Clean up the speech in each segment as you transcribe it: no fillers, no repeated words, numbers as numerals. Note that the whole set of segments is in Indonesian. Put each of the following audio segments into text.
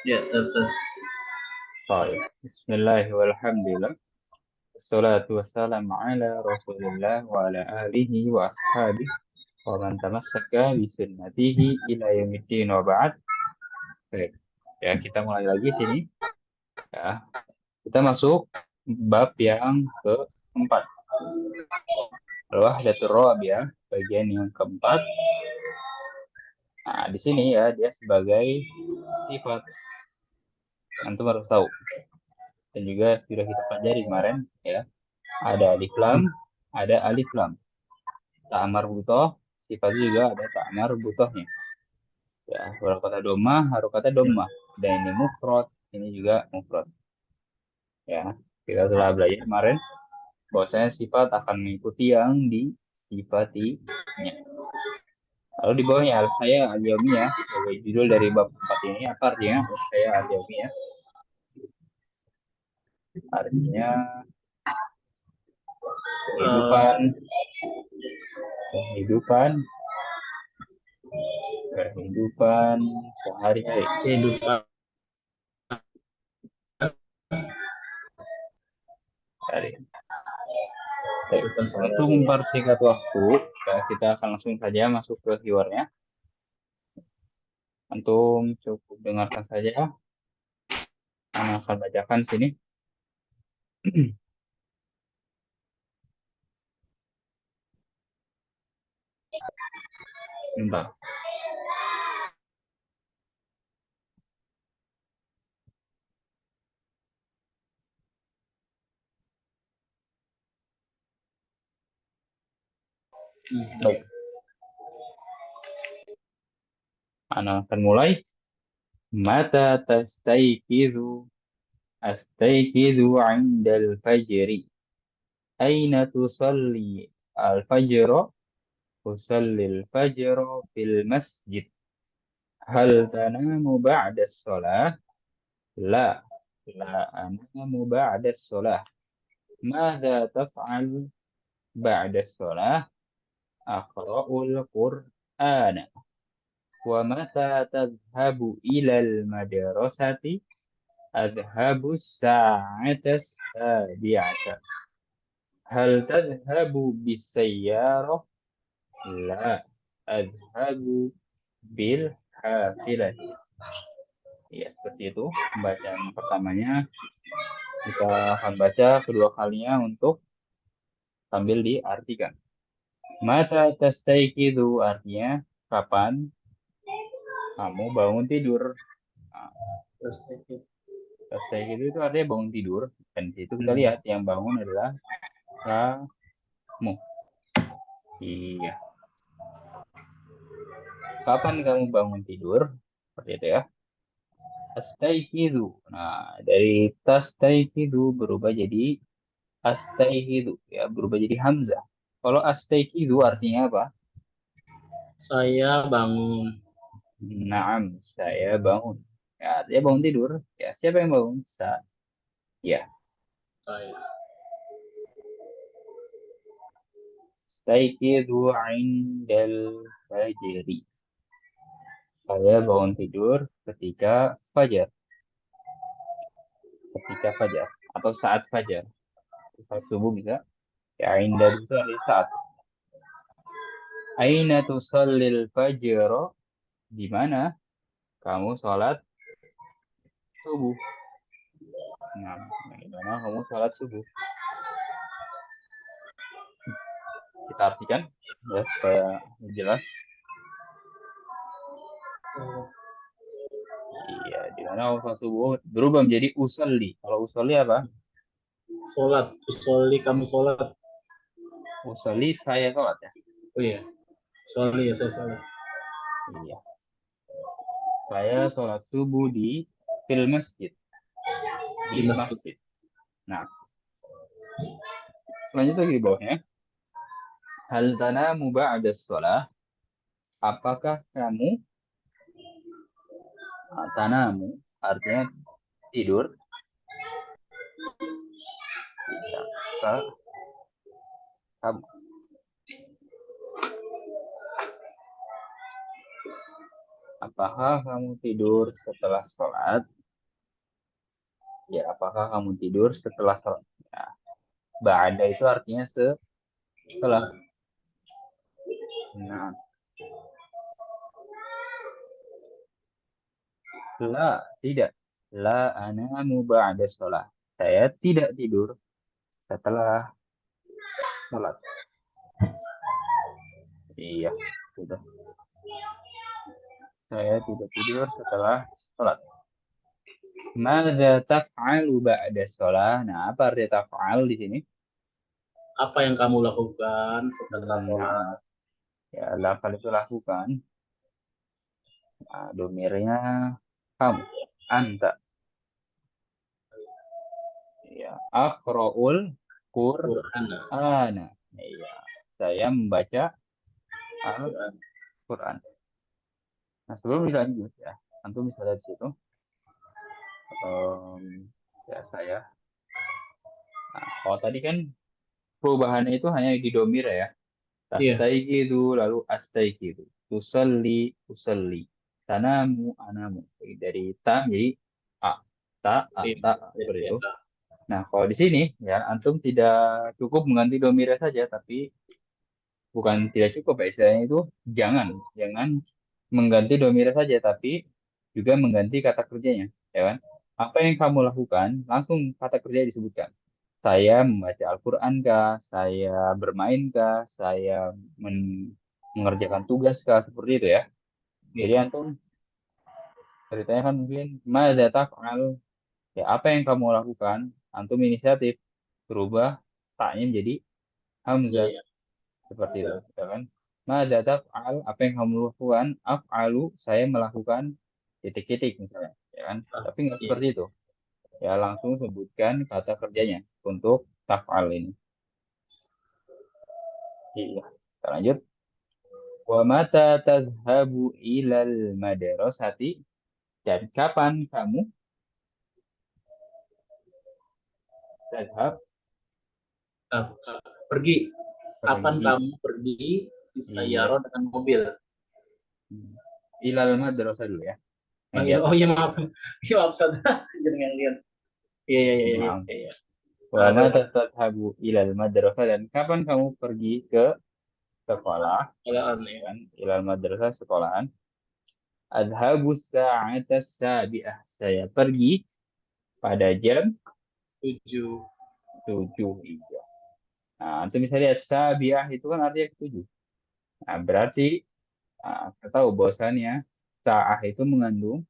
Ya, terus. Baik. Bismillah walhamdulillah. Wassalatu wassalamu ala Rasulillah wa ala alihi wa ashabihi wa man tamassaka bi sunnatihi ila yaumiddin wa ba'd. Baik. Ya, kita mulai lagi sini. Ya, kita masuk bab yang keempat. Wahdatur Rabi'ah, bagian yang keempat. Nah, di sini ya dia sebagai sifat. Antum harus tahu. Dan juga sudah kita pelajari kemarin ya. Ada alif lam, ada alif lam. Ta'amar butoh, sifatnya juga ada ta'amar butohnya. Ya, harokata domah, harokata domah. Dan ini mufrad, ini juga mufrad. Ya, kita telah belajar kemarin bahwasanya sifat akan mengikuti yang disifatinya. Lalu di bawahnya al-saya al-yaumiyah sebagai judul dari bab 4 ini apa artinya al-saya al-yaumiyah? Artinya Eh, kehidupan, kehidupan, kehidupan sehari-hari. Kehidupan. Hari. Baik. Kehidupan Untuk sehari-hari ya. mempersingkat waktu, ya, kita akan langsung saja masuk ke keywordnya. Antum cukup dengarkan saja. Ana akan bacakan sini. Bentar. Baik. Ana akan mulai. Mata tastaykidu astaykidu indal fajri. Aina tusalli al-fajra? Tusalli al-fajra fil masjid. Hal tanamu ba'da as-salah? La. La anamu ba'da as-salah. Mada taf'al ba'da as-salah? Aqra'ul Qur'ana. Wa mata tadhhabu ilal madrasati? Adhabu sa'ata sabi'ata. Hal tadhhabu bisayyarah? La. Adhabu bil hafilati. Ya, seperti itu. Bacaan pertamanya kita akan baca kedua kalinya untuk sambil diartikan. Mata tastayqidu artinya kapan kamu bangun tidur. Nah, Terus tastayqidu itu artinya bangun tidur. Dan di situ kita hmm. lihat yang bangun adalah kamu. Iya. Kapan kamu bangun tidur? Seperti itu ya. Tastayqidu. Nah, dari tastayqidu berubah jadi astayqidu. Ya, berubah jadi hamzah. Kalau astayqidu artinya apa? Saya bangun. Naam, saya bangun. Ya, dia bangun tidur. Ya, siapa yang bangun? Ya, Saya. staiqidu indal fajri. Saya bangun tidur ketika fajar. Ketika fajar. Atau saat fajar. Saat subuh bisa. Ya, indah itu artinya saat. Aina tusallil fajr. Di mana kamu sholat subuh? Nah, di mana kamu sholat subuh? Kita artikan ya supaya jelas. Iya, di mana kamu sholat subuh berubah menjadi usolli. Kalau usolli apa? Sholat. Usolli kamu sholat. Usolli saya sholat ya. Oh iya. Sorry ya saya salah. Iya, saya sholat subuh di fil masjid, di Di masjid. masjid. Nah, lanjut lagi di bawahnya. Hal tanamu ba'da sholah? Apakah kamu tanamu artinya tidur? Tidak. Kamu. Apakah kamu tidur setelah sholat? Ya, apakah kamu tidur setelah sholat? Nah, ba'da itu artinya setelah. Nah, la, tidak. La anamu ba'da sholat. Saya tidak tidur setelah sholat. Iya, sudah. Saya tidak tidur setelah sholat. Mada taf'alu ba'da sholat? Nah, apa arti taf'al di sini? Apa yang kamu lakukan setelah sholat? Nah, ya, lafal itu lakukan. Nah, domirnya kamu. Anta. Ya, akra'ul Quran. Qur'ana. Iya, saya membaca Quran. Al-Quran. Nah, sebelum dilanjut ya, antum bisa lihat di situ. Em, ya saya. Nah, kalau tadi kan perubahannya itu hanya di domir ya. Iya. Tastaiqidu lalu astaiqidu. Tusalli, usalli. Tanamu, anamu. Jadi dari ta jadi a. Ta, a, Iya. ta, a. Iya. Seperti itu. Iya. Nah, kalau di sini ya antum tidak cukup mengganti domirnya saja, tapi bukan tidak cukup ya istilahnya itu jangan mengganti domirnya saja, tapi juga mengganti kata kerjanya, ya kan? Apa yang kamu lakukan, langsung kata kerja disebutkan. Saya membaca Al-Quran kah? Saya bermain kah? Saya mengerjakan tugas kah? Seperti itu ya. Jadi Iya. antum ceritanya kan mungkin madza taf'al, ya apa yang kamu lakukan? Antum inisiatif berubah taknya menjadi hamzah Iya. seperti itu, Iya. ya kan? Madza taf'al, apa yang kamu lakukan? Af'alu, saya melakukan titik-titik misalnya, ya kan? Tapi nggak Iya. seperti itu. Ya langsung sebutkan kata kerjanya untuk taf'al ini. Iya. Kita lanjut. Wa mata tadhhabu ilal madrasati, dan kapan kamu tadhhab Ah, pergi. Kapan pergi. kamu pergi di Iya. Sayyara dengan mobil? Ilal madrasah dulu ya. Oh Yang di iya, oh atas. iya maaf. Iya maaf Ustaz. Jangan yang lihat. Iya iya iya iya. Nah, Iya. wa Ada mata tadhhabu ilal madrasah, dan kapan kamu pergi ke sekolah, perkalaan ya. kan? Ilal madrasah sekolahan. Adhabu sa'ata sabi'ah, saya pergi pada jam 7. 7. Iya. Nah, itu bisa lihat sabi'ah itu kan artinya 7. Nah, berarti kita tahu bahwasannya sa'ah itu mengandung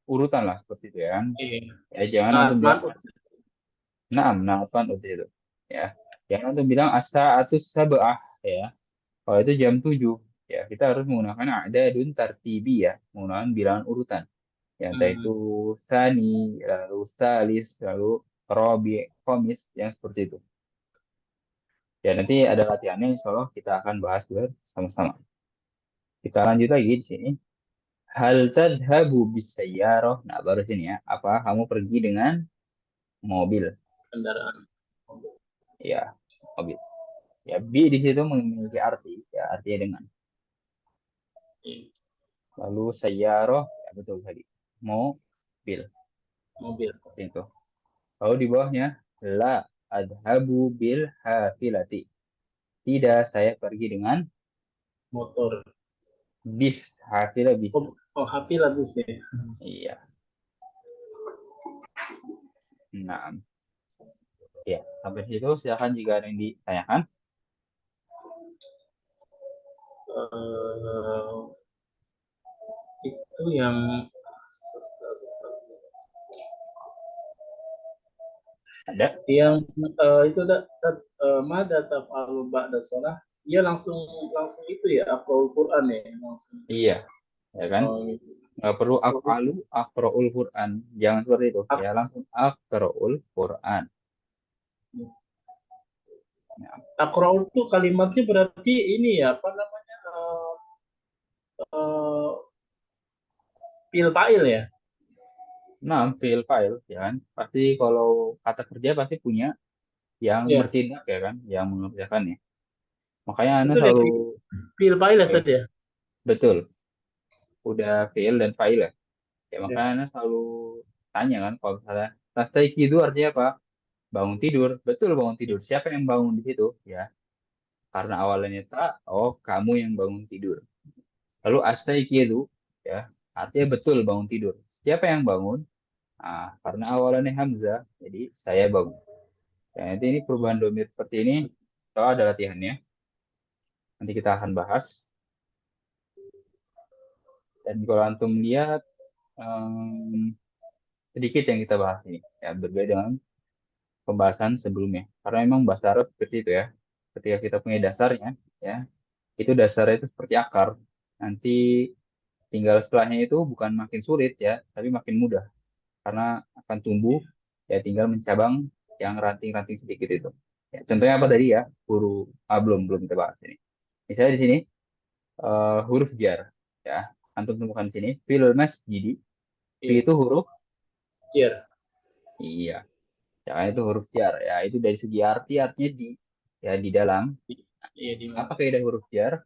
urutan lah seperti itu ya kan. Iya. Ya, jangan Nah, antum bilang manut. na'am itu itu. Ya. Jangan antum bilang as-sa'atu sab'ah ya. Kalau itu jam 7 ya kita harus menggunakan adadun tartibi ya, menggunakan bilangan urutan. Yang itu Hmm. sani, lalu salis, lalu robi, komis, yang seperti itu. Ya nanti ada latihannya, insya Allah kita akan bahas bersama-sama. Kita lanjut lagi di sini. Hal tadhabu bisayyarah. Nah, baru sini ya. Apa kamu pergi dengan mobil? Kendaraan. Ya, mobil. Ya, bi di situ memiliki arti. Ya, artinya dengan. Iya. Lalu sayyarah, ya betul tadi. Mobil. Mobil. Seperti itu. Lalu di bawahnya, la adhabu bil hafilati. Tidak, saya pergi dengan Motor. bis. Hafilah bis. Oh, oh HP habis ya. Iya. Nah, ya. Sampai situ silakan jika ada yang ditanyakan. Eh, itu yang Ada? itu mada taf'alu ba'da sholah, dia langsung langsung itu ya upload Quran ya langsung. Iya. Ya kan? Oh, gitu. Nggak perlu af'alu, aqra'ul Quran. Jangan seperti itu. Ya, langsung aqra'ul Quran. Ya. Takraw itu kalimatnya berarti ini ya apa namanya fil fa'il ya. Nah, file, ya kan? Pasti kalau kata kerja pasti punya yang Ya, bertindak ya kan, yang mengerjakannya. Makanya Anda itu selalu dari fil fa'il ya tadi ya. betul. Udah fi'il dan fa'il ya. Ya Ya. makanya selalu tanya kan kalau misalnya tastaiki itu artinya apa? Bangun tidur. Betul bangun tidur. Siapa yang bangun di situ? Ya, karena awalnya tak, oh kamu yang bangun tidur. Lalu astaiki itu ya artinya betul bangun tidur. Siapa yang bangun? Ah, karena awalannya Hamzah, jadi saya bangun. Ya, nanti ini perubahan domir seperti ini. Kalau ada latihannya, nanti kita akan bahas. Dan kalau antum lihat em, sedikit yang kita bahas ini, ya berbeda dengan pembahasan sebelumnya. Karena memang bahasa Arab seperti itu ya. Ketika kita punya dasarnya, ya itu dasarnya itu seperti akar. Nanti tinggal setelahnya itu bukan makin sulit ya, tapi makin mudah karena akan tumbuh ya tinggal mencabang yang ranting-ranting sedikit itu. Ya, contohnya apa tadi ya? Huruf belum kita bahas ini. Misalnya di sini huruf jar ya. Antum temukan di sini fil masjidi. Fi Iya. itu huruf Jar. iya. Ya kan itu huruf jar ya. Itu dari segi arti artinya di ya di dalam. Iya di Apa mana? kaidah huruf jar?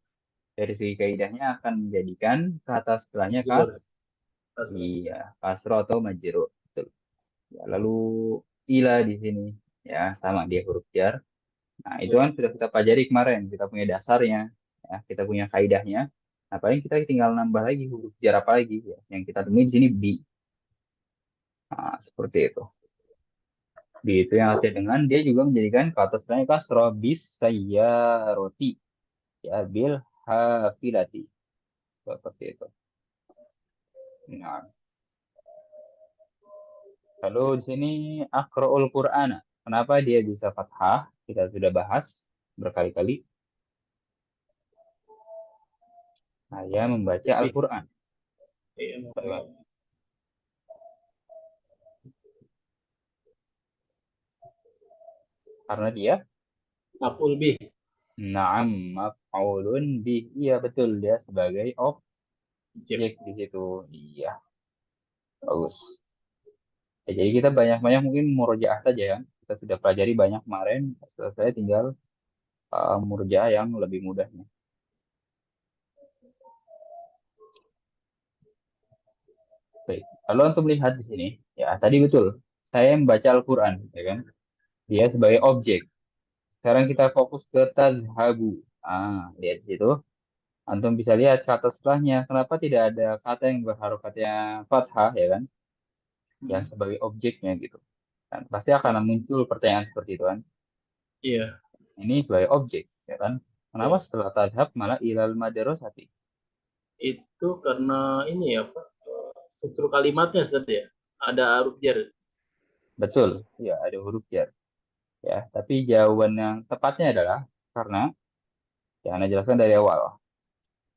Dari segi kaidahnya akan menjadikan kata setelahnya Jujur. Kasrah. iya, kasro atau majero. Betul. Ya, lalu ila di sini ya sama dia huruf jar. Nah, itu Ya. kan sudah kita pelajari kemarin, kita punya dasarnya, ya, kita punya kaidahnya. Nah, paling kita tinggal nambah lagi huruf jar apa lagi ya. Yang kita temui di sini bi. Nah, seperti itu. Bi itu yang artinya dengan dia juga menjadikan kata setelahnya kasro bis saya roti ya bil hafilati seperti itu. Nah, lalu di sini akroul Qur'an. Kenapa dia bisa fathah? Kita sudah bahas berkali-kali. Saya membaca Lebih. Al-Quran. Iya. Karena dia Maf'ul bih. na'am maf'ulun bih. Iya betul dia sebagai objek Jek. di situ. Iya, bagus. Ya, jadi kita banyak-banyak mungkin murojaah saja ya. Kita sudah pelajari banyak kemarin. Setelah saya tinggal murojaah yang lebih mudahnya. Baik. Lalu untuk melihat di sini, ya tadi betul. Saya membaca Al-Quran, ya kan? Dia sebagai objek. Sekarang kita fokus ke tazhabu. Lihat di situ. Antum bisa lihat kata setelahnya. Kenapa tidak ada kata yang berharokatnya fathah, ya kan? Yang Hmm. sebagai objeknya gitu. Dan pasti akan Ya. muncul pertanyaan seperti itu kan. Iya. Ini sebagai objek, ya kan? Kenapa Ya. setelah tadhab malah ilal madarosati? Itu karena ini ya Pak. Struktur kalimatnya tadi ya. Ada huruf jar. Betul, ya ada huruf jar. Ya, tapi jawaban yang tepatnya adalah karena yang Anda jelaskan dari awal.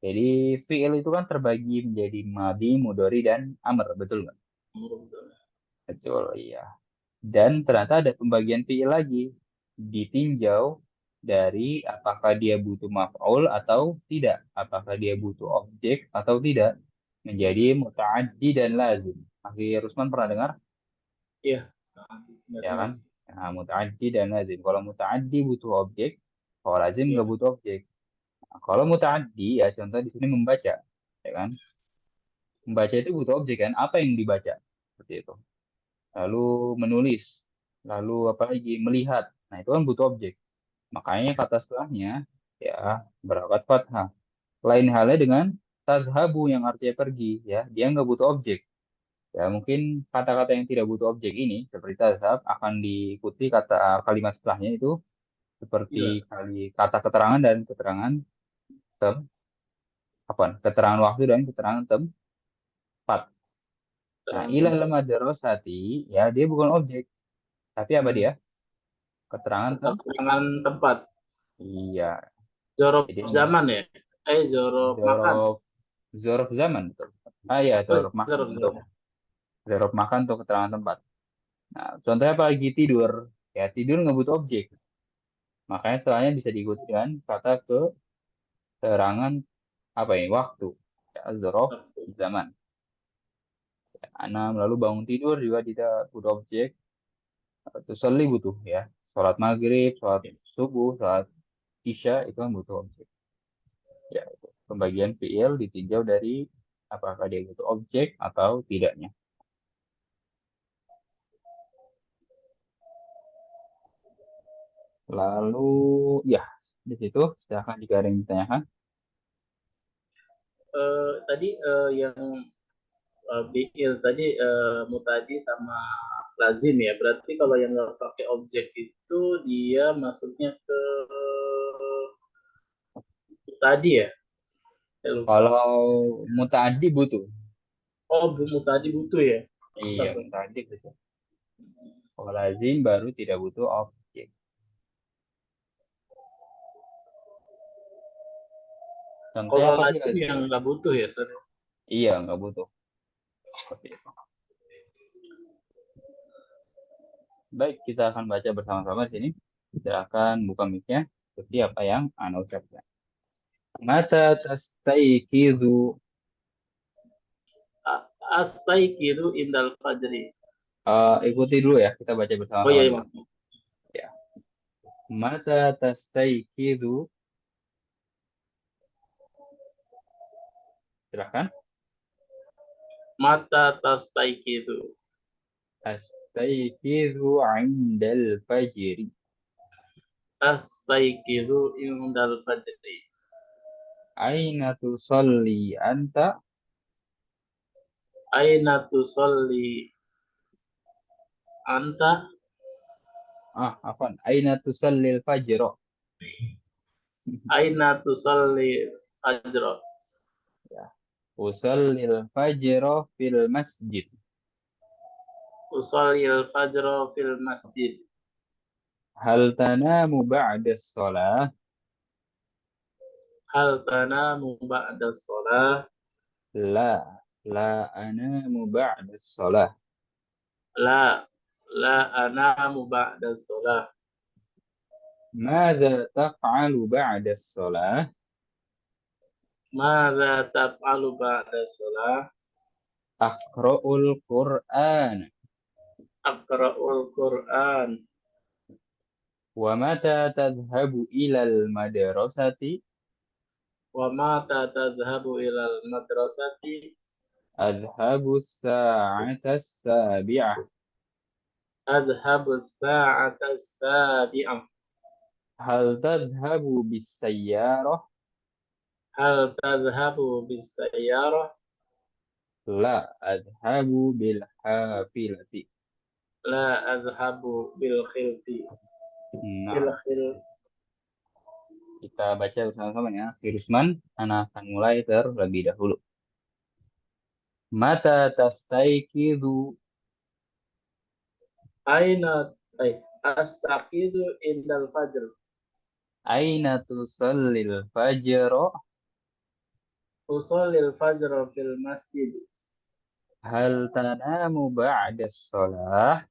Jadi fi'il itu kan terbagi menjadi madi, mudori, dan amr, betul nggak? Betul, iya. Dan ternyata ada pembagian fi'il lagi. Ditinjau dari apakah dia butuh maf'ul atau tidak. Apakah dia butuh objek atau tidak. Menjadi muta'addi dan lazim. Akhir Rusman pernah dengar? Iya. Ya Benar. kan? Nah, muta'addi dan lazim. Kalau muta'addi butuh objek, kalau lazim nggak Iya. butuh objek. Nah, kalau muta'addi, ya contoh di sini membaca. Ya kan? Membaca itu butuh objek kan? Apa yang dibaca? Seperti itu. Lalu menulis. Lalu apa lagi? Melihat. Nah, itu kan butuh objek. Makanya kata setelahnya ya berangkat fathah. Lain halnya dengan tazhabu yang artinya pergi ya, dia nggak butuh objek. Ya mungkin kata-kata yang tidak butuh objek ini seperti tazhab akan diikuti kata kalimat setelahnya itu seperti Iya. kata keterangan dan keterangan tem apa? Keterangan waktu dan keterangan tempat. Nah, Terang ilal tempat. madrasati ya dia bukan objek, tapi apa Hmm. dia? Keterangan Keterangan tempat. iya. Zorof Jadi zaman ya. Zorof makan. zorof zorof zaman betul. Ya, Oh, zorof makan zorof untuk zaman. zorof makan untuk keterangan tempat. Nah, contohnya apa lagi tidur? Ya, tidur nggak butuh objek. Makanya setelahnya bisa diikuti dengan kata keterangan apa ini? Waktu. Ya, zorof zaman. Ya, enam, lalu bangun tidur juga tidak butuh objek. Terus soli butuh ya. Sholat maghrib, sholat subuh, sholat isya itu kan butuh objek. Ya. pembagian fiil ditinjau dari apakah dia butuh objek atau tidaknya. Lalu ya di situ silahkan jika ada yang ditanyakan. Tadi yang fiil tadi mutadi sama lazim ya. Berarti kalau yang nggak pakai objek itu dia masuknya ke tadi ya. Saya lupa. Kalau muta'addi butuh. Oh, mutadi butuh ya. Iya, Ustaz. muta'addi butuh. Kalau lazim baru tidak butuh objek. Contohnya Kalau apa sih lazim lazim? yang nggak butuh ya, Ustaz. Iya, nggak butuh. Seperti itu. Baik, kita akan baca bersama-sama di sini. Silakan buka mic-nya seperti apa yang Anda ucapkan. Mata tastayqizu. Astaiqidu indal fajri. Ikuti dulu ya, kita baca Oh bersama-sama iya, iya. dulu. Ya. Mata tastayqizu. Silakan. Mata tastaiqidu. Astayqizu indal fajri. Astaiqidu indal fajri. Aina tusalli anta? Aina tusolli anta? Afwan. Aina tusallil fajr? Aina tusolli fajra? Ya. Usallil fajr fil masjid. Usolli al-fajra fil masjid. Hal tanamu ba'da shalah? Hal tanamu ba'da sholah? La, la anamu ba'da shalah. La, la anamu ba'da sholah. Mada taf'alu ba'da shalah? Mada taf'alu ba'da sholah? Aqra'ul Qur'an. Aqra'ul Qur'an. Wa mata tadhhabu ilal madrasati? Wa mata tadhhabu ilal madrasati? Adhhabu sa'ata sabi'ah. Adhabu sa'ata sabi'ah. Hal tadhhabu bis sayyarah? Hal tadhhabu bis sayyarah? La, adhhabu bil hafilati. La adhabu bil khilfi. Bil Nah, khil. kita baca bersama-sama ya. Firusman, Ana akan mulai terlebih dahulu. Mata tastaiqidu? Aina ay astaqidu indal fajr. Aina tusallil fajr? Usallil fajr fil masjid. Hal tanamu ba'da shalah?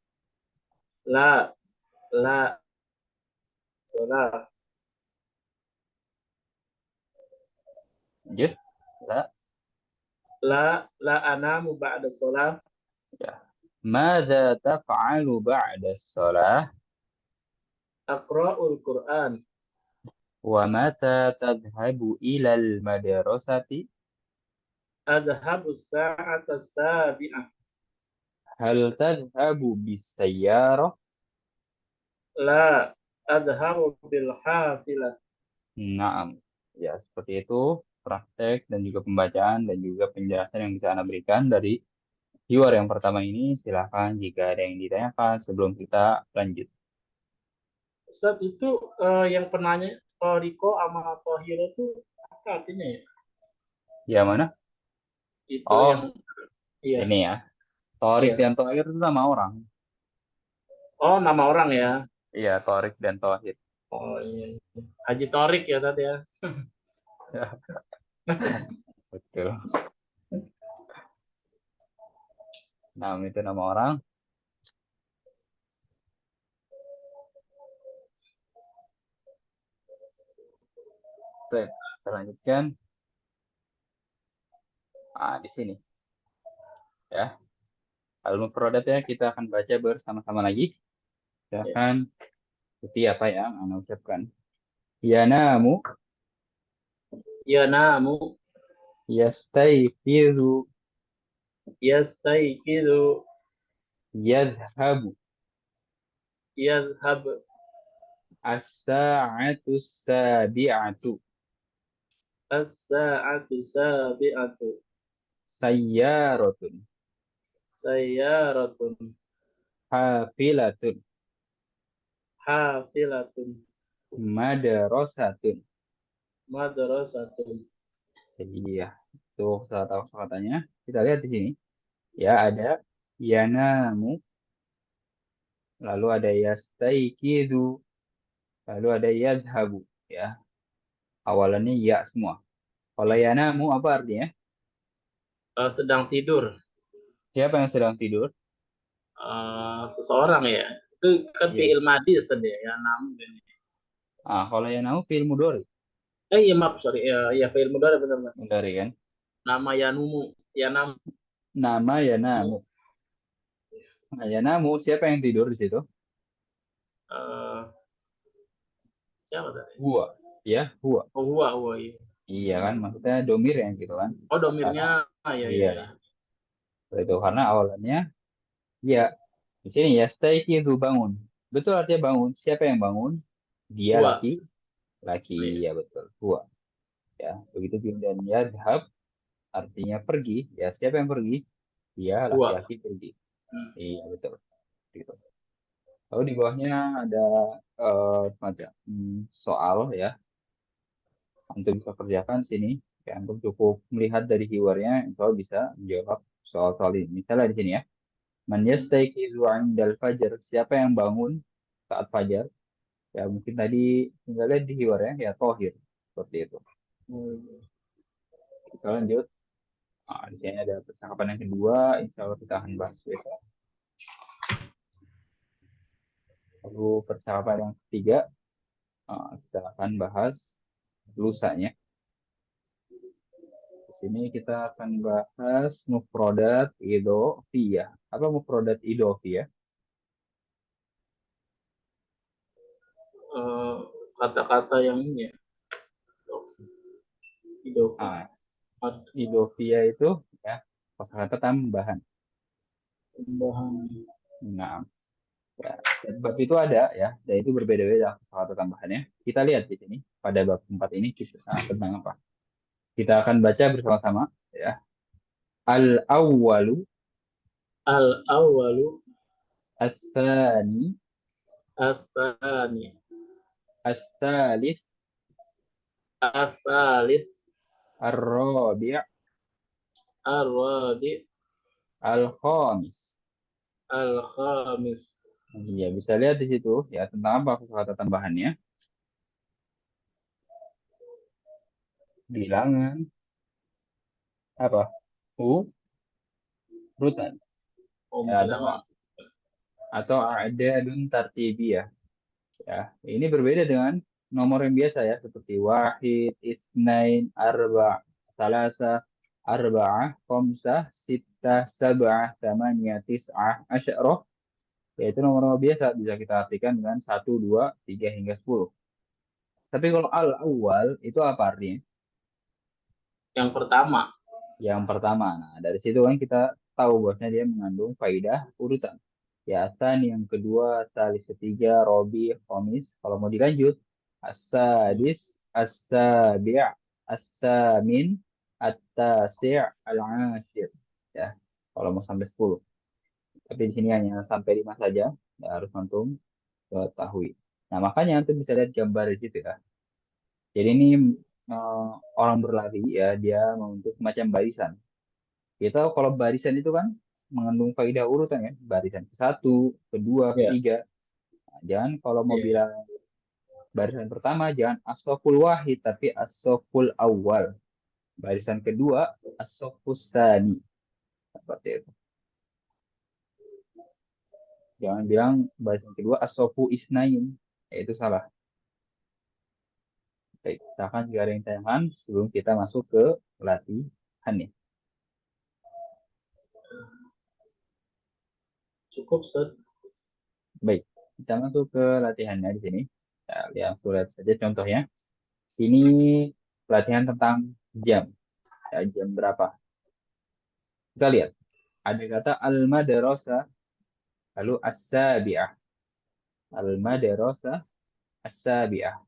La, la sholah. Lanjut. La. La, la anamu ba'da sholah. Ya. Mada taf'alu ba'da shalah? Aqra'ul Qur'an. Wa mata tadhhabu ilal madrasati? Adhabu sa'ata sabi'ah. Hal tadhhabu bis sayyarah? La, adhabu bil hafilah. Naam. Ya, seperti itu praktek dan juga pembacaan dan juga penjelasan yang bisa Anda berikan dari viewer yang pertama ini. Silakan jika ada yang ditanyakan sebelum kita lanjut. Ustaz itu yang penanya Toriko sama Tohiro itu apa artinya ya? Ya, mana? Itu yang Oh, iya, ini ya. Torik iya. dan Tohir itu nama orang. Oh, nama orang ya. Iya, Torik dan Tohir. Oh iya. Haji Torik ya tadi ya. Betul. Nama itu nama orang. Oke, kita lanjutkan. Di sini. Ya. Al-Mufradatnya kita akan baca bersama-sama lagi. Silahkan ikuti apa yang Anda ucapkan. Yanamu. Yanamu. Yastayqizu. Yastayqizu. Yadhhabu. Yadhhab. As-sa'atu sabi'atu. As-sa'atu sabi'atu. Sayyaratun. Sayyaratun. Hafilatun. Hafilatun. Madrasatun. Madrasatun. Jadi ya, itu salah satu katanya. Kita lihat di sini. Ya, ada yanamu, lalu ada yastayqizu, lalu ada yadhhabu. Ya, awalannya ya semua. Kalau yanamu apa artinya? Sedang tidur. Siapa yang sedang tidur? Seseorang ya. Itu kan Iya. fi'il madhi Ustaz ya. Yanamu. Ah, kalau yanamu fi'il mudhari. Iya maaf sorry ya fi'il mudhari benar-benar. Mudhari kan? Nama Yanumu. Yanamu. Nama yanamu. Nah, yanamu siapa yang tidur di situ? Eh, Siapa tadi? Huwa. Ya, huwa. Oh huwa iya. Iya kan, maksudnya domir yang gitu kan. Oh Karena domirnya ya iya, ya ya. itu karena awalannya ya. Di sini ya stay itu bangun. Betul artinya bangun. Siapa yang bangun? Dia Huwa. laki, laki Iya. ya betul. Huwa. Ya, begitu juga dan yadhhab artinya pergi. Ya, siapa yang pergi? Dia Huwa. laki-laki pergi. Hmm. Iya betul. Gitu. Lalu di bawahnya ada semacam soal ya. Untuk bisa kerjakan sini. Ya, untuk cukup melihat dari keywordnya, insya Allah bisa menjawab soal-soal ini. Misalnya di sini ya. Man yastayqizu 'indal fajr. Siapa yang bangun saat fajar? Ya mungkin tadi tinggal lihat di keywordnya ya tohir. Seperti itu. Hmm. Kita lanjut. Nah, di sini ada percakapan yang kedua. Insya Allah kita akan bahas besok. Lalu percakapan yang ketiga, kita akan bahas lusanya. Di sini kita akan bahas mufrodat idofiyah. Apa mufrodat idofiyah? Eh, Kata-kata yang ini ya. Hidup. Ah, idofiyah itu ya kosakata tambahan. Tambahan. Nah, ya, bab itu ada ya, dan itu berbeda-beda kosakata tambahannya. Kita lihat di sini pada bab 4 ini kita, tentang apa? Kita akan baca bersama-sama ya. Al-awwalu, Al-awwalu. as-sani, As-sani. as-salis, As-salis. ar-rabi', Ar-rabi. al-khamis. Al-khamis. Ya, bisa lihat di situ ya tentang apa kosakata tambahannya. Bilangan apa? Urutan. Oh Ya, ada bilangan. atau a'dadun tartibiyah. Ya, ini berbeda dengan nomor yang biasa ya seperti wahid, isnain, arba, salasa, arba'ah, khamsah, sittah, sab'ah, tamaniyah, tis'ah, asy'arah. Yaitu nomor-nomor biasa bisa kita artikan dengan 1, 2, 3 hingga 10. Tapi kalau al-awwal itu apa artinya? Yang pertama. Yang pertama. Nah, dari situ kan kita tahu bahwasanya dia mengandung faidah urutan. Ya, asan yang kedua, salis ketiga, robi, khomis. Kalau mau dilanjut, as-sadis, as-sabi', as-samin, at-tasi', al-ashir. Ya, kalau mau sampai 10. Tapi di sini hanya sampai 5 saja. Ya, harus antum ketahui. Nah, makanya antum bisa lihat gambar di situ ya. Jadi ini orang berlari ya, dia membentuk macam barisan. Kita tahu kalau barisan itu kan mengandung faidah urutan ya. Barisan ke satu, kedua, Ya. ketiga. Nah, jangan kalau mau Iya. bilang barisan pertama, jangan as-saful wahid, tapi as-saful awal. Barisan kedua, as-safus tsani. Seperti itu. Jangan bilang barisan kedua as-safu isnain. Ya, itu salah. Baik, kita akan juga ada yang tanyakan sebelum kita masuk ke latihan ya. Cukup set. Baik, kita masuk ke latihannya di sini. Ya, lihat saja contohnya. Ini Pelatihan tentang jam. Ya, jam berapa? Kita lihat. Ada kata al-madrasah, lalu as-sabi'ah. Al-madrasah as-sabi'ah.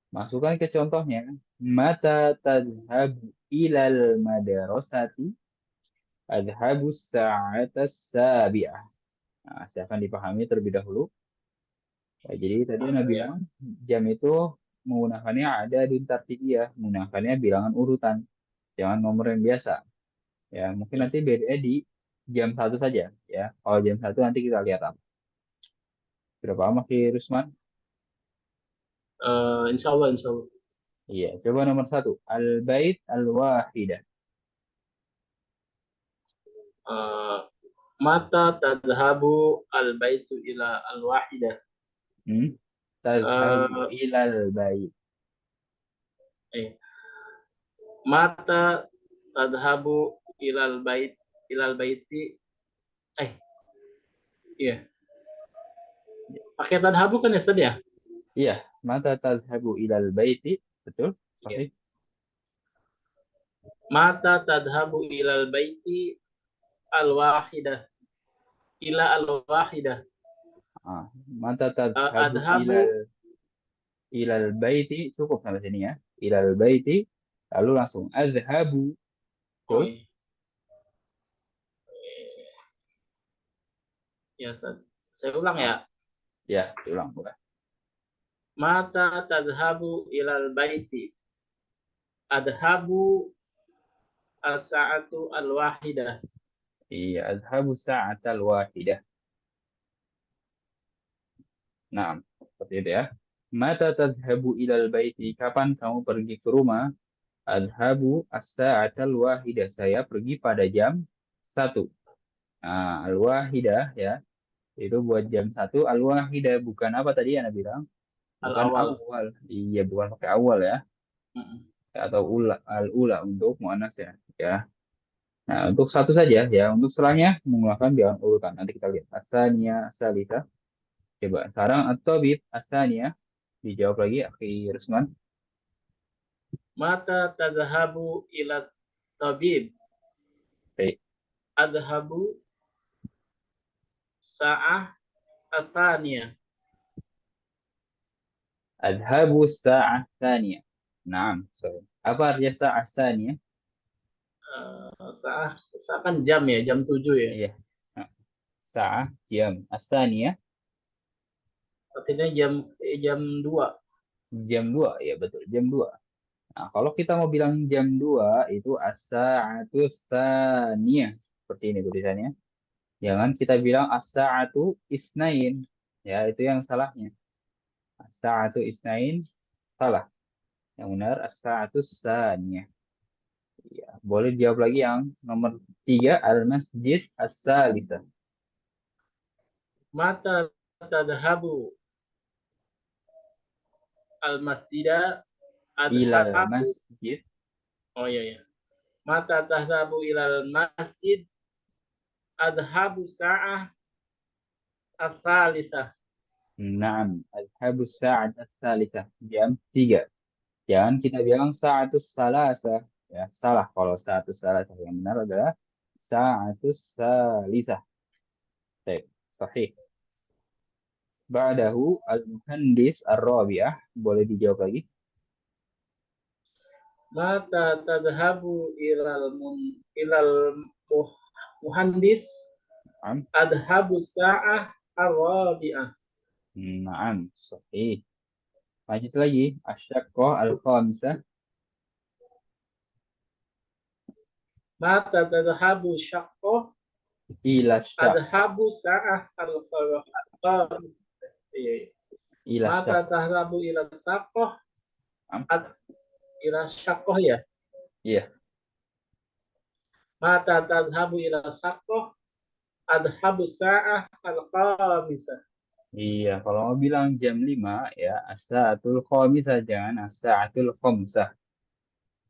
Masukkan ke contohnya. Mata tadhabu ilal madrasati adhabu sa'atas sabi'ah. Nah, silahkan dipahami terlebih dahulu. Ya, jadi tadi Anda Ya. bilang jam itu menggunakannya ada di tartibiyah, menggunakannya bilangan urutan, jangan nomor yang biasa. Ya, mungkin Ya. nanti beda di jam satu saja. Ya, kalau jam satu nanti kita lihat apa. Sudah paham, Mas Rusman? Insya Allah, insya Allah. Iya, coba nomor satu. Al-bait al-wahidah. Eh, Mata tadhabu al-baitu ila al-wahidah. Hmm? Tadhabu Eh, ilal bait. eh, Mata tadhabu ilal baiti. Eh, iya. Pakai tadhabu kan ya, Ustaz ya? Iya, mata tadhabu ilal baiti. Betul? Iya. Sahih. Mata tadhabu ilal baiti al-wahidah. Ila al-wahidah. Ah, mata tadhabu Adhabu. ilal baiti. Cukup sampai sini ya. Ilal baiti. Lalu langsung azhabu. Oh Betul? iya. Ya, Ustaz. Saya ulang Ah, ya. ya, diulang. Boleh. Mata tadhabu ilal baiti. Adhabu as-sa'atu al-wahidah. Iya, azhabu sa'atal wahidah. Nah, seperti itu ya. Mata tadhabu ilal baiti. Kapan kamu pergi ke rumah? Adhabu as-sa'atal wahidah. Saya pergi pada jam 1. Nah, al-wahidah ya. Itu buat jam 1. Al-wahidah bukan apa tadi Anda bilang? Bukan Al-awal. awal. Iya, bukan pakai awal ya. Mm-mm. Atau ula, al-ula untuk muannas ya. Ya. Nah, untuk satu saja ya. Untuk setelahnya menggunakan bilangan urutan. Nanti kita lihat. Asania, asalita. Coba sekarang at-tabib asania dijawab lagi Akhi Rusman. Mata tadhabu ila tabib. Baik. Adhabu sa'ah asaniyah. Adhabu sa'ah tsaniyah. Naam, sorry. Apa artinya sa'ah tsaniyah? Sa'ah kan jam ya, jam 7 ya. Iya. Nah, sa'ah jam. Asaniyah Artinya jam 2. jam 2 ya betul jam 2. Nah, kalau kita mau bilang jam 2 itu as-sa'atu tsaniyah. Seperti ini tulisannya. Jangan kita bilang as-sa'atu isnain. Ya, itu yang salahnya. As-sa'atu isnain salah. Yang benar as-sa'atu tsaniyah. Ya, boleh jawab lagi yang nomor 3 al-masjid as-salisah. Mata tadhabu al-masjidah Ilal adhabu. masjid. Oh iya ya. Mata tadhabu ilal masjid adhabu sa'ah as-salisah. Naam. Adhabu sa'at as-salisah. Jam 3. Jangan kita bilang sa'atus salasah. Ya, salah kalau sa'atus salasah. Yang benar adalah sa'atus salisah. Baik, sahih. Ba'dahu al-muhandis ar-rabi'ah. Boleh dijawab lagi. Mata tadhabu ilal muhandis Naam. adhabu sa'ah ar-rabi'ah. Naam, sahih. Lanjut lagi. Asyaqqah al-khamisah. Mata tadhabu syaqqah Ila syaq. adhabu sa'ah al-khamis. Iya, iya. Ila Mata syaq. tadhabu ila syaqqah Naam. ila syaqqah ya. Iya. Mata tadhabu ila syaqqah adhabu sa'ah al-khamisah. Iya, kalau mau bilang jam 5 ya as-sa'atul khamisah jangan as-sa'atul khamsah.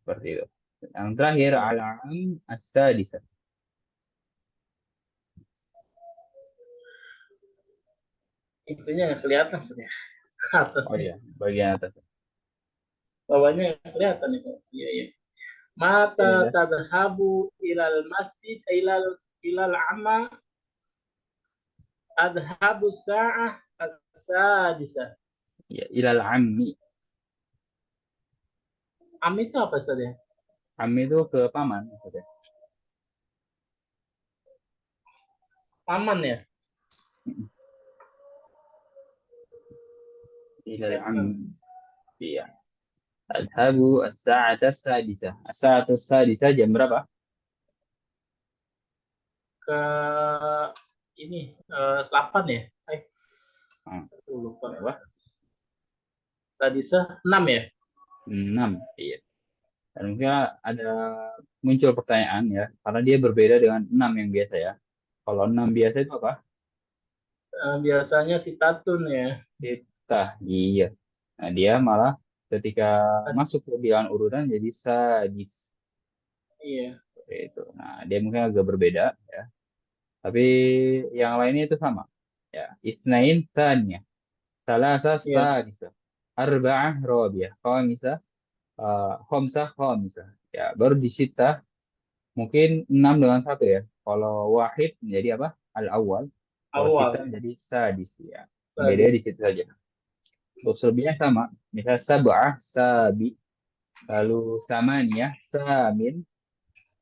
Seperti itu. Yang terakhir Oh, al-am as-sadisah. itunya nggak kelihatan sudah Oh atasnya. iya, bagian atas. bawahnya kelihatan itu. Iya, iya. Mata Ya, tadhabu ilal masjid ilal amma adhabu sa'ah as-sadisah. ya, ilal ammi. Am itu apa saja? Ammi itu ke paman maksudnya. Paman ya? Ilal Ya, ammi. Iya. Adhabu as-sa'ata sadisah. As-sa'atu sadisah jam berapa? ke ini 8 ya? Hmm. Lupa. Berapa? Tadi 6 ya? 6. Iya. Dan mungkin ada muncul pertanyaan ya, karena dia berbeda dengan 6 yang biasa ya. Kalau 6 biasa itu apa? Biasanya si Tatun ya. Kita. Iya. Nah, dia malah ketika masuk ke bilangan urutan jadi sadis. Iya, Seperti itu. Nah, dia mungkin agak berbeda ya. Tapi yang lainnya itu sama. Ya, Itsnain tsaniyah. Salasa iya. sadisah. Arba'ah rabi'ah. Khamisah. Khamsah khamisah. Ya, baru di sita mungkin 6 dengan satu ya. Kalau wahid menjadi apa? Al-awwal. Kalau sita Awal menjadi sadis ya. Bedanya di sadis. situ saja. Terus selebihnya sama. Misal sab'ah, sabi. Lalu samaniyah, samin.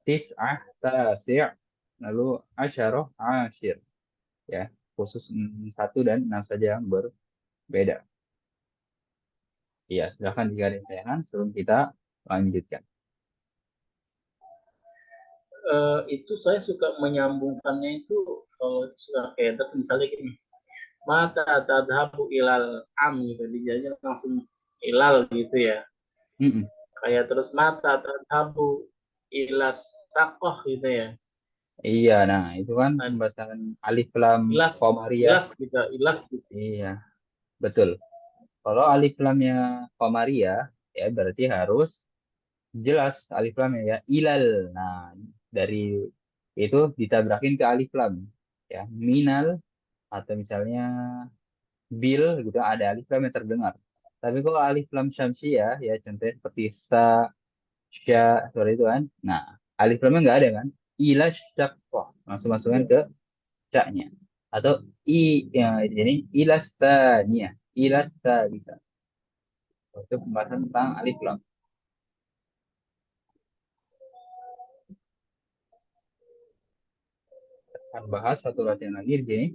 Tis'ah, tasi'. Lalu asyarah, asyir. Ya, khusus 1 dan 6 saja yang berbeda. Iya, silahkan jika ada pertanyaan sebelum kita lanjutkan. Itu saya suka menyambungkannya itu kalau itu suka kayak misalnya gini. Mata tadhabu ilal am gitu. Dijadinya langsung ilal gitu ya. Mm-mm. Kayak terus mata tadhabu ilas sakoh gitu ya. Iya, nah itu kan Nah, pembahasan alif lam ilas, komariah. ilas gitu, ilas gitu. Iya, betul. Kalau alif lamnya komariah, ya berarti harus jelas alif lamnya ya ilal. Nah, dari itu ditabrakin ke alif lam. Ya, minal atau misalnya bil gitu ada alif lam yang terdengar. Tapi kalau alif lam syamsiyah ya contohnya seperti sa, sya, seperti itu kan. Nah, alif lamnya nggak ada kan? Ila syaqqah. Langsung masukkan ke sya-nya. Atau i ya ini ilastaniyah. Ilasta bisa. Itu pembahasan tentang alif lam. Akan bahas satu latihan lagi di sini.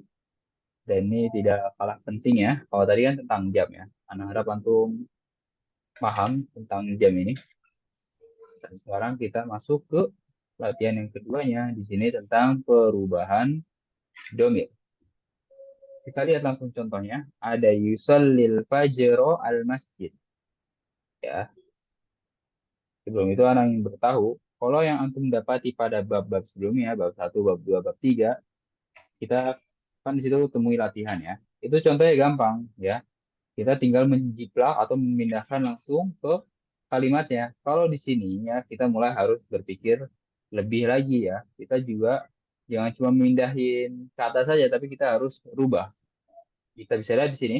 Dan ini tidak kalah penting ya. Kalau tadi kan tentang jam ya. Anak harap antum paham tentang jam ini. Dan sekarang kita masuk ke latihan yang keduanya. Di sini tentang perubahan domir. Kita lihat langsung contohnya. Ada yusallil fajro al masjid. Ya, sebelum itu anak yang bertahu. Kalau yang antum dapati pada bab-bab sebelumnya, bab satu, bab 2, bab 3, kita kan di situ temui latihan ya. Itu contohnya gampang ya. Kita tinggal menjiplak atau memindahkan langsung ke kalimatnya. Kalau di sini ya kita mulai harus berpikir lebih lagi ya. Kita juga jangan cuma memindahin kata saja, tapi kita harus rubah. Kita bisa lihat di sini.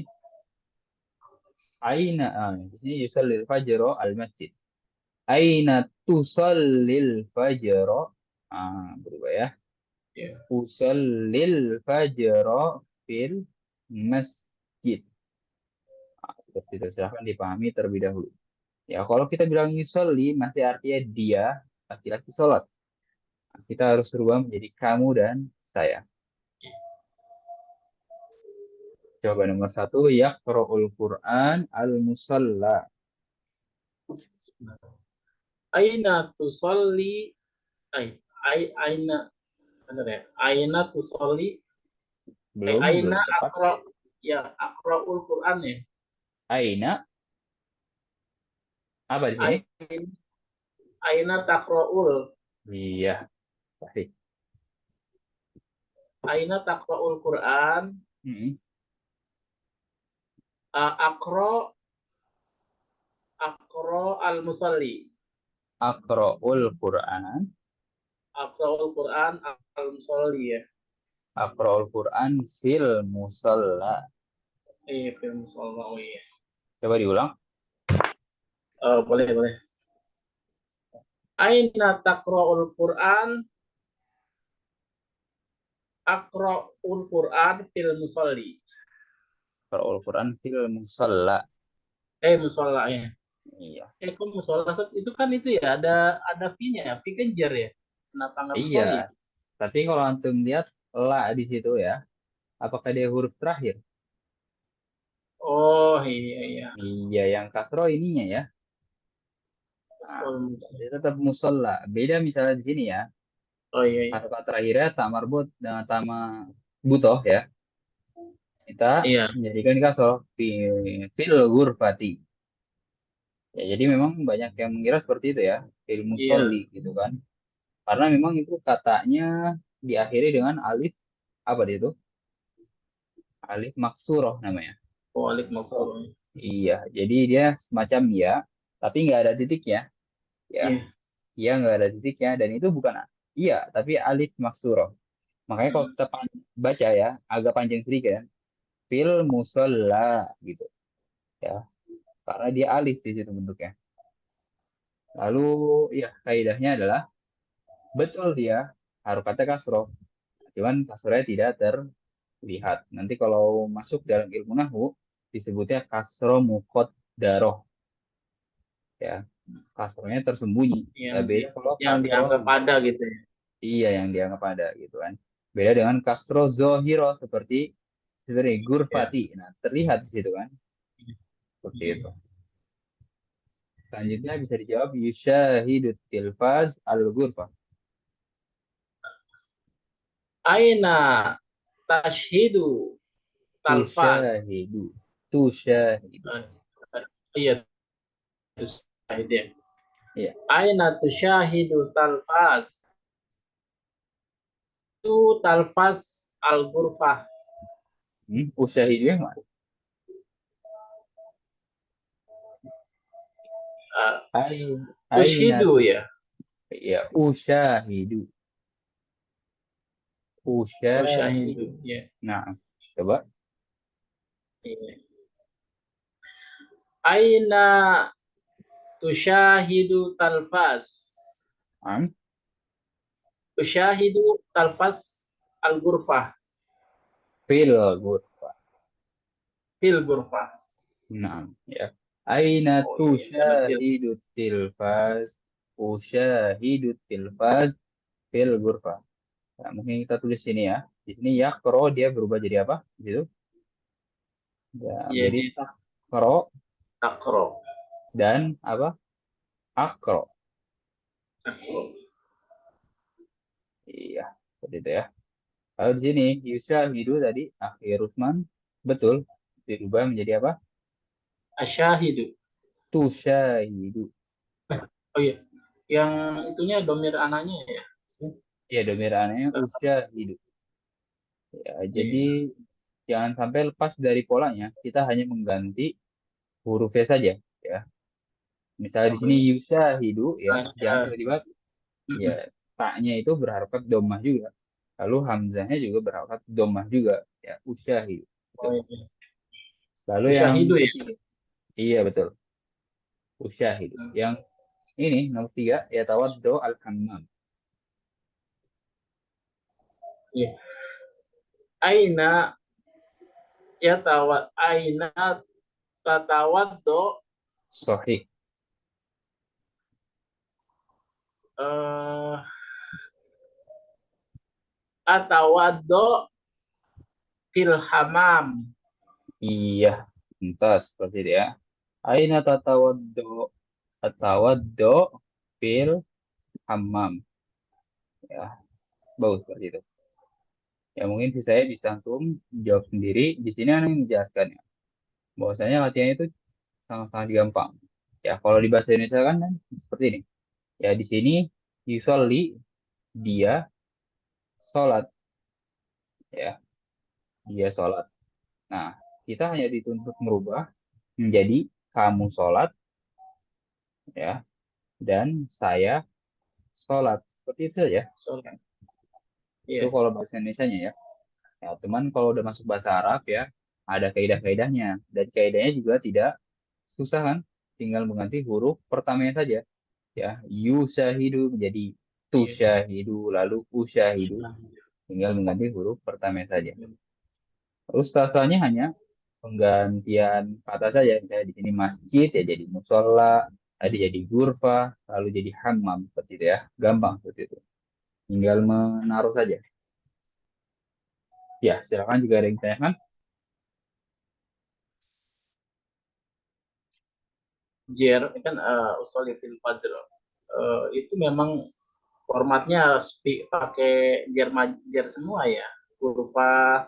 Aina, di sini yusallil fajro al masjid. Aina tusallil fajro. Berubah ya. Ya. Usallil fajro fil masjid. Seperti itu silahkan dipahami terlebih dahulu. Ya, kalau kita bilang yusolli, masih artinya dia laki-laki sholat. Nah, kita harus berubah menjadi kamu dan saya. Coba nomor 1, yaqra'ul Qur'an al-musalla. Aina tusalli ay aina benar ya? Aina tusalli Belum aina tepat. akra ya akraul Quran ya. Aina, apa di sini? Aina takraul. Iya, pasti. Aina takraul Quran. Mm-mm. Akro akro al musalli. Aqra'ul Qur'an. Akraul Quran al musalli ya. Aqra'ul Qur'an fil musalla. Film musalli. Oh iya. Coba diulang. Boleh, boleh. Aina taqra'ul Qur'an? Aqra'ul Qur'an fil musalli. Qara'ul Quran fil musalla. Musola ya. Iya. Kok musola itu kan itu ya ada V-nya ya, V kan jar ya. Kenapa nggak Iya. musolli? Tapi kalau antum lihat la di situ ya, apakah dia huruf terakhir? Oh iya iya. Iya, yang kasro ininya ya. Nah, Oh, dia tetap musola. Beda misalnya di sini ya, oh iya iya. kata terakhirnya tak marbut dengan tama butoh ya. Kita Iya. menjadikan kasro fil ghurfati. Ya, jadi memang banyak yang mengira seperti itu ya, fil Iya. musolli gitu kan. Karena memang itu katanya diakhiri dengan alif apa dia itu? Alif maksuroh namanya. Walik Oh. maksur. Iya, jadi dia semacam ya, tapi nggak ada titiknya, ya. Iya. Iya nggak ada titiknya, dan itu bukan iya, tapi alif maksuroh. Makanya kalau Hmm. kita baca ya, agak panjang sedikit ya, fil musolla gitu, ya, karena dia alif di situ bentuknya. Lalu, ya, kaidahnya adalah betul dia harokatnya kasroh, cuman kasrohnya tidak terlihat. Nanti kalau masuk dalam ilmu nahwu disebutnya kasroh daroh, ya, kasrohnya tersembunyi. Yang Ya, beda kalau yang kasroh, dianggap ada gitu ya. iya, yang dianggap ada gitu kan. Beda dengan kasroh zohiro seperti Iya. gurfati. Nah, terlihat di situ kan, seperti itu. Hmm. Selanjutnya bisa dijawab yushahidut tilfaz al-ghurfah. Aina tashhidu talfas. Tushahidu. Tushahidu. Eh, iya, itu syahid ya. Iya. Aina tusyahidu talfas. Itu talfas al-ghurfah. Ushahidu yang mana? Uh, Ai, aina Tushidu tu. ya. Ya, ushahidu. Oh, syahidu Ushahidu. ya. Nah, coba. Iya. Aina tusyahidu talfas. Am, Tusyahidu talfas al-ghurfah. fil ghurfah. Fil ghurfah. Nah, ya. Aina Oh iya, karena fil. tushahidu tilfaz. Ushahidu tilfaz fil ghurfah. Nah, mungkin kita tulis sini ya. Di sini ya, kro dia berubah jadi apa? Gitu. Ya, jadi Jadi takro takro. dan apa? Akro. Takro. Iya, seperti itu ya. Kalau di sini Yushahidu tadi akhir Rusman betul dirubah menjadi apa? Asyahidu. Tushahidu. Oh iya. Yang itunya domir anaknya ya. Ya domirannya Usyahidu. Ya, jadi Iya. jangan sampai lepas dari polanya. Kita hanya mengganti hurufnya saja. Ya, misalnya di Oh sini iya. Yushahidu ya, jangan Asyah. tiba-tiba ya taknya itu berharokat domah juga. Lalu hamzahnya juga berharokat domah juga. Ya, Usyahidu. Gitu. Oh iya. Lalu yang Usyahidu ya. ketiga, iya betul, Usyahidu. Yang ini nomor tiga ya tawaddo al-hammam. Iya. Aina ya tawat aina tatawaddo Sahih. eh atawaddo fil hamam. Iya, entah seperti itu ya. Aina tatawaddo fil hammam. Ya, bagus seperti itu. Ya mungkin saya bisa antum jawab sendiri. Di sini ada yang menjelaskan ya. Bahwasanya latihan itu sangat-sangat gampang. Ya, kalau di bahasa Indonesia kan seperti ini. Ya, di sini yusolli dia sholat. Ya, dia sholat. Nah, kita hanya dituntut merubah menjadi kamu sholat, ya, dan saya sholat. Seperti itu ya. Sholat. Itu Iya. kalau bahasa Indonesianya ya. Ya, cuman kalau udah masuk bahasa Arab ya, ada kaidah-kaidahnya. Dan kaidahnya juga tidak susah kan? tinggal mengganti huruf pertamanya saja. Ya, yusyahidu menjadi tusyahidu, lalu usyahidu, tinggal mengganti huruf pertamanya saja. Terus katanya hanya penggantian kata saja. Misalnya di sini masjid ya jadi musola, tadi jadi gurfa, lalu jadi hammam seperti itu ya. Gampang seperti itu. Tinggal menaruh saja. Ya, silakan jika ada yang ditanyakan. Jer kan usul fil fajr itu memang formatnya harus pakai jer semua ya, kurva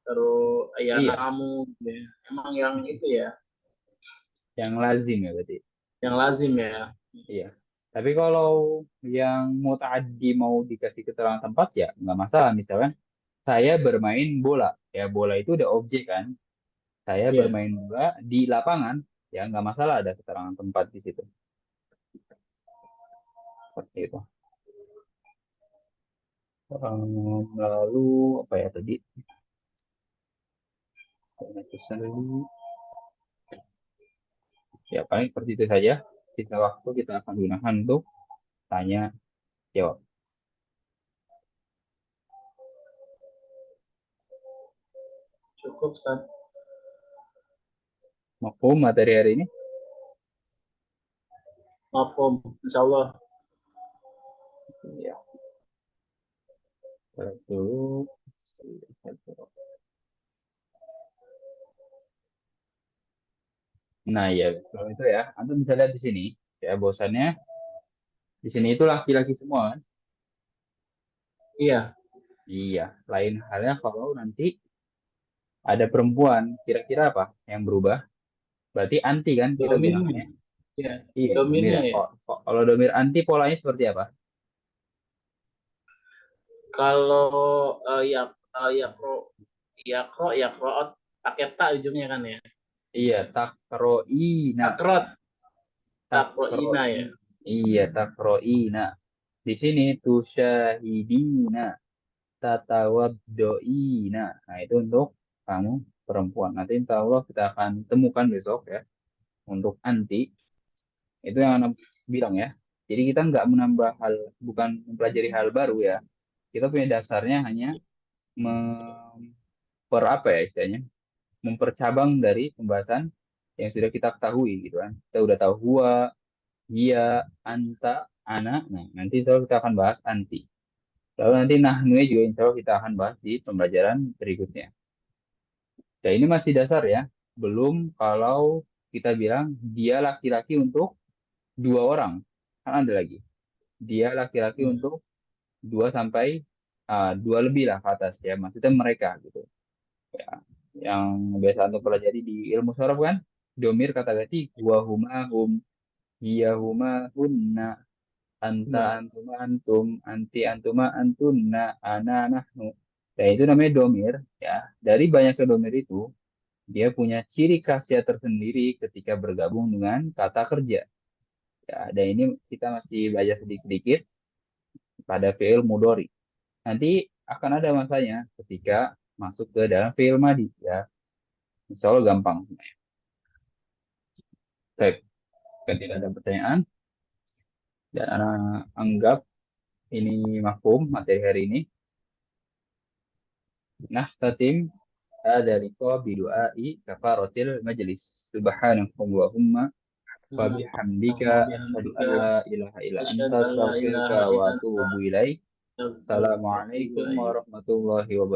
terus ya Iya, namu gitu ya. Emang yang itu ya yang lazim ya berarti. yang lazim ya. Iya. Tapi kalau yang mutaaddi mau dikasih keterangan tempat ya nggak masalah. Misalkan saya bermain bola, ya bola itu udah objek kan. Saya Iya. bermain bola di lapangan, ya nggak masalah ada keterangan tempat di situ. Seperti itu. Lalu apa ya tadi? Ya paling seperti itu saja. Sisa waktu kita akan gunakan untuk tanya jawab. Cukup San. Mafhum materi hari ini? Maafum, insya Allah. Ya. Dulu. Nah ya kalau itu ya, antum bisa lihat di sini. Ya bosannya di sini itu laki-laki semua kan? Iya. Iya. Lain halnya kalau nanti ada perempuan, kira-kira apa yang berubah? Berarti anti kan kita Domirnya. gunakannya? Iya. Iya, domir Domirnya ya. ya. Kalau domir anti polanya seperti apa? Kalau ya ya pro ya pro pakai tak ujungnya kan ya. Iya, takroina. Takrot takroina Takroi. ya. Iya, takroina. Di sini tusyahidina, tatawaddoina. Nah, itu untuk kamu perempuan. Nanti insya Allah kita akan temukan besok ya. Untuk anti, itu yang Anda bilang ya. Jadi kita nggak menambah hal, bukan mempelajari hal baru ya. Kita punya dasarnya hanya memper apa ya istilahnya, mempercabang dari pembahasan yang sudah kita ketahui gitu kan. Kita udah tahu huwa, dia, anta, anak. Nah, nanti insya Allah kita akan bahas anti. Lalu nanti nahnu juga insya Allah kita akan bahas di pembelajaran berikutnya. Dan ini masih dasar ya. Belum kalau kita bilang dia laki-laki untuk dua orang. Kan ada lagi. Dia laki-laki Hmm. untuk dua sampai dua lebih lah ke atas ya. Maksudnya mereka gitu. Ya, yang biasa untuk pelajari di ilmu sorof kan. Domir kata ganti huwa huma hum, hiya huma hunna, anta Benar. antuma antum, anti antuma antunna, ana nahnu. Dan itu namanya domir ya. Dari banyaknya domir itu dia punya ciri khasnya tersendiri ketika bergabung dengan kata kerja. Ya, dan ini kita masih belajar sedikit-sedikit pada fi'il mudhari. Nanti akan ada masanya ketika masuk ke dalam fi'il madi ya. Insya Allah gampang. Baik, kan tidak ada pertanyaan dan anak anggap ini mafhum materi hari ini. Nah, tatim dari bidu'ai kafaratil majlis. Subhanallahumma wa bihamdika Allahumma asyhadu bihamdika an la ilaha illa anta asyhadu an la astaghfiruka ilaha wa illa anta atubu ilaik. astaghfiruka wa atubu Assalamualaikum ilaik. warahmatullahi wabarakatuh.